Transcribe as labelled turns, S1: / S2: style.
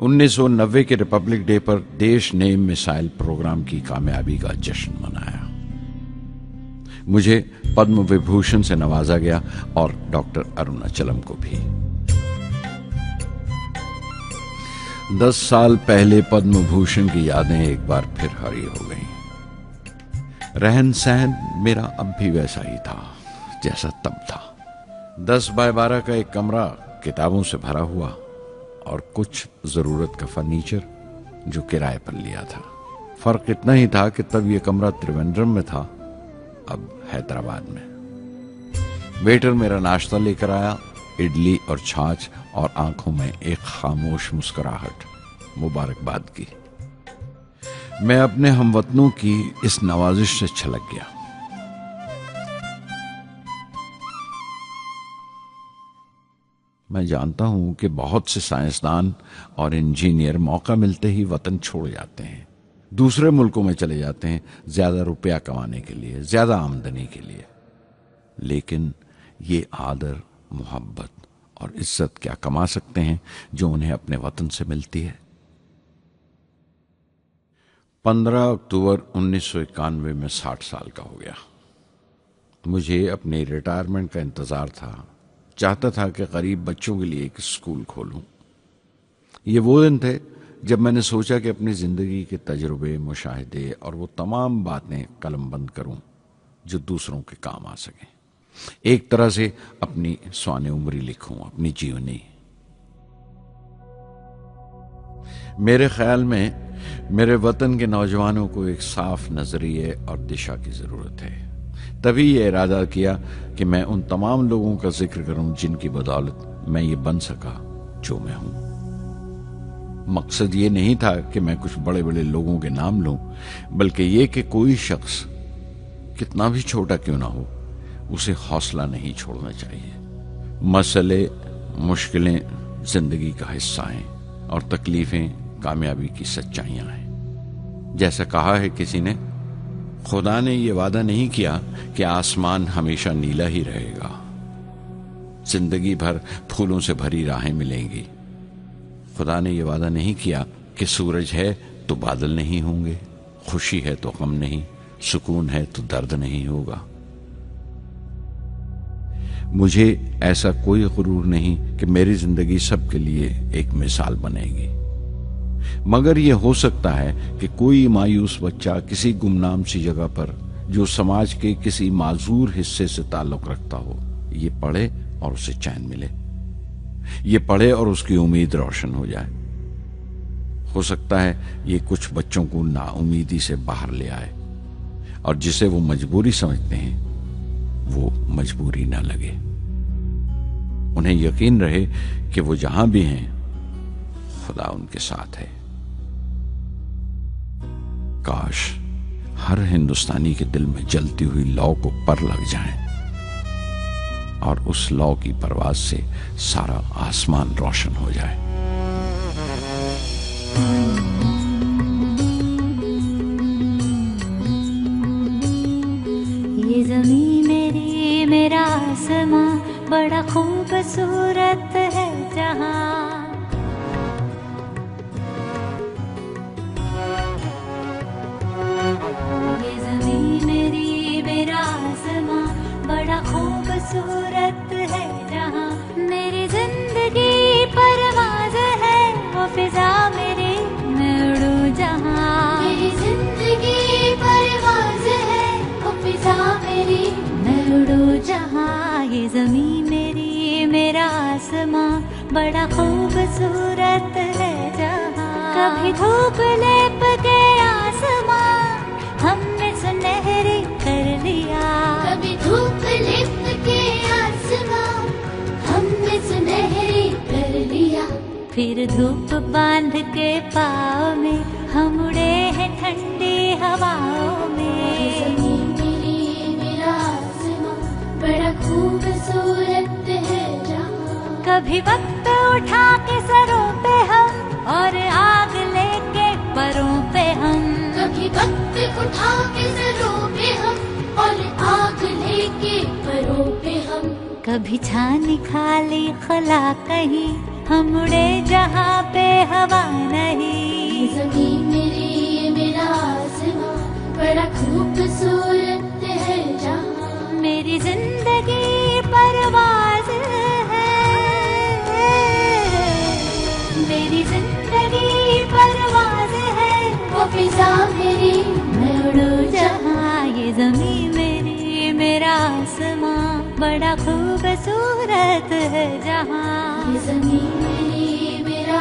S1: 1990 के Republic day पर देश ने मिसाइल प्रोग्राम की कामयाबी का जश्न मनाया। मुझे पद्म विभूषण से नवाजा गया और डॉक्टर अरुणाचलम को भी। 10 साल पहले पद्म भूषण की यादें एक बार फिर हरी हो गईं। रहन सहन मेरा अब भी वैसा ही था जैसा तब था। 10 बाय 12 का एक कमरा किताबों से भरा हुआ और कुछ जरूरत का फर्नीचर जो किराए पर लिया था। फर्क इतना ही था कि तब यह कमरा त्रिवेंद्रम में था, अब हैदराबाद में। वेटर मेरा नाश्ता लेकर आया, इडली और छाछ, और आंखों में एक खामोश मुस्कुराहट मुबारकबाद की। मैं अपने हमवतनों की इस नवाजिश से छलक गया। मैं जानता हूं कि बहुत से साइंसदान और इंजीनियर मौका मिलते ही वतन छोड़ जाते हैं, दूसरे मुल्कों में चले जाते हैं ज्यादा रुपया कमाने के लिए, ज्यादा आमदनी के लिए। लेकिन ये आदर, मोहब्बत और इज्जत क्या कमा सकते हैं जो उन्हें अपने वतन से मिलती है। 15 अक्टूबर 1991 में 60 साल का हो गया। मुझे अपने रिटायरमेंट का इंतजार था। चाहता था कि गरीब बच्चों के लिए एक स्कूल खोलूं। ये वो दिन थे जब मैंने सोचा कि अपनी जिंदगी के तजुर्बे, मुशाहिदे और वो तमाम बातें कलमबंद करूं जो दूसरों के काम आ सकें। एक तरह से अपनी स्वाने उम्री लिखूं, अपनी जीवनी। मेरे ख्याल में मेरे वतन के नौजवानों को एक साफ नजरिए और दिशा की जरूरत है। तभी ये इरादा किया कि मैं उन तमाम लोगों का जिक्र करूं जिनकी बदौलत मैं ये बन सका जो मैं हूं। मकसद ये नहीं था कि मैं कुछ बड़े बड़े लोगों के नाम लूं, बल्कि ये कि कोई शख्स कितना भी छोटा क्यों ना हो, उसे हौसला नहीं छोड़ना चाहिए। मसले, मुश्किलें जिंदगी का हिस्सा हैं और तकलीफें कामयाबी की सच्चाइयां हैं। जैसा कहा है किसी ने, खुदा ने यह वादा नहीं किया कि आसमान हमेशा नीला ही रहेगा, जिंदगी भर फूलों से भरी राहें मिलेंगी। खुदा ने यह वादा नहीं किया कि सूरज है तो बादल नहीं होंगे, खुशी है तो गम नहीं, सुकून है तो दर्द नहीं होगा। मुझे ऐसा कोई गुरूर नहीं कि मेरी जिंदगी सबके लिए एक मिसाल बनेगी, मगर यह हो सकता है कि कोई मायूस बच्चा किसी गुमनाम सी जगह पर जो समाज के किसी माजूर हिस्से से ताल्लुक रखता हो, ये पढ़े और उसे चैन मिले। ये पढ़े और उसकी उम्मीद रोशन हो जाए। हो सकता है ये कुछ बच्चों को नाउमीदी से बाहर ले आए और जिसे वो मजबूरी समझते हैं वो मजबूरी ना लगे। उन्हें यकीन रहे कि वो जहां भी हैं खुदा उनके साथ है। काश हर हिंदुस्तानी के दिल में जलती हुई लौ को पर लग जाए और उस लौ की परवाज से सारा आसमान रोशन हो जाए।
S2: ये ज़मीं मेरी, मेरा आसमां, बड़ा खूबसूरत है जहां। ये ज़मीं मेरी, मेरा आसमां, बड़ा खूबसूरत है जहां। मेरी जिंदगी परवाज़ है, वो फिजा मेरी, मैं उड़ूं जहां। मेरी जिंदगी परवाज़ है, वो फिजा मेरी, मैं उड़ूं जहां। ये ज़मीं मेरी, मेरा आसमां, बड़ा खूबसूरत है जहां। कभी धूप लेप के आसमां हमने सुनहरी कर लिया। कभी धूप लेप के आसमां हमने सुनहरी कर लिया। फिर धूप बांध के पाँव में हम उड़े हैं ठंडी हवाओं में। ज़मीं मेरी, मेरा आसमां, बड़ा खूबसूरत है जहां। कभी वक्त उठा के सरों पे हम और आग लेके परों पे हम। कभी वक्त उठा के सरों पे हम और आग लेके परों पे हम। कभी छानी खाली खला कहीं हम उड़े जहाँ पे हवा नहीं।
S3: ज़मीन मेरी ये मेरा आसमां, बड़ा खूबसूरत है जहाँ।
S2: मेरी जिंदगी परवाज़ है, मेरी जिंदगी परवाज़ है।
S3: वो फिज़ा मेरी मैं उड़ूं जहाँ।
S2: ये ज़मीन मेरी मेरा आसमां, बड़ा खूबसूरत है जहाँ।
S3: ये ज़मीन मेरी मेरा